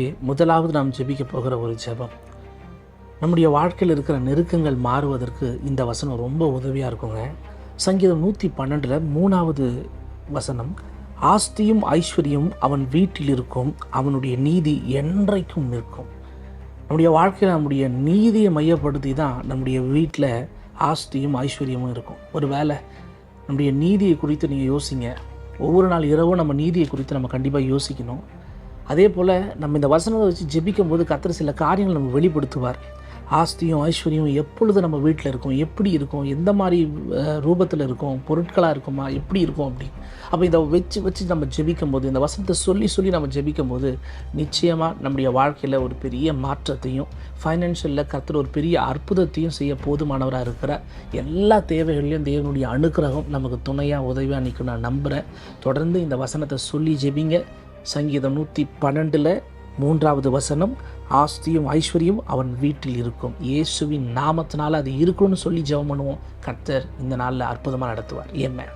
இன்றைக்கி முதலாவது நாம் ஜெபிக்க போகிற ஒரு ஜெபம், நம்முடைய வாழ்க்கையில் இருக்கிற நெருக்கங்கள் மாறுவதற்கு இந்த வசனம் ரொம்ப உதவியாக இருக்குங்க. சங்கீதம் 112 3வது வசனம், ஆஸ்தியும் ஐஸ்வர்யமும் அவன் வீட்டில் இருக்கும், அவனுடைய நீதி என்றைக்கும் நிற்கும். நம்முடைய வாழ்க்கையில் நம்முடைய நீதியை மையப்படுத்தி தான் நம்முடைய வீட்டில் ஆஸ்தியும் ஐஸ்வர்யமும் இருக்கும். ஒரு வேளை நம்முடைய நீதியை குறித்து நீங்கள் யோசிங்க. ஒவ்வொரு நாள் இரவும் நம்ம நீதியை குறித்து நம்ம கண்டிப்பாக யோசிக்கணும். அதே போல் நம்ம இந்த வசனத்தை வச்சு ஜெபிக்கும் போது கர்த்தர் சில காரியங்கள் நம்ம வெளிப்படுத்துவார். ஆஸ்தியும் ஐஸ்வர்யம் எப்பொழுது நம்ம வீட்டில் இருக்கும், எப்படி இருக்கும், எந்த மாதிரி ரூபத்தில் இருக்கும், பொருட்களாக இருக்குமா, எப்படி இருக்கும் அப்படி. அப்போ இதை வச்சு நம்ம ஜெபிக்கும் போது, இந்த வசனத்தை சொல்லி நம்ம ஜெபிக்கும் போது நிச்சயமாக நம்முடைய வாழ்க்கையில் ஒரு பெரிய மாற்றத்தையும், ஃபைனான்ஷியலில் கர்த்தர் ஒரு பெரிய அற்புதத்தையும் செய்ய போதுமானவராக இருக்கிற எல்லா தேவைகளையும் தேவனுடைய அனுக்கிரகம் நமக்கு துணையாக உதவியாக நிற்கும் நான் நம்புகிறேன். தொடர்ந்து இந்த வசனத்தை சொல்லி ஜெபிங்க. சங்கீதம் 112 3வது வசனம், ஆஸ்தியும் ஐஸ்வர்யம் அவன் வீட்டில் இருக்கும். இயேசுவின் நாமத்தினால் அது இருக்குன்னு சொல்லி ஜெபம் பண்ணுவோம். கர்த்தர் இந்த நாளில் அற்புதமாக நடத்துவார். ஆமென்.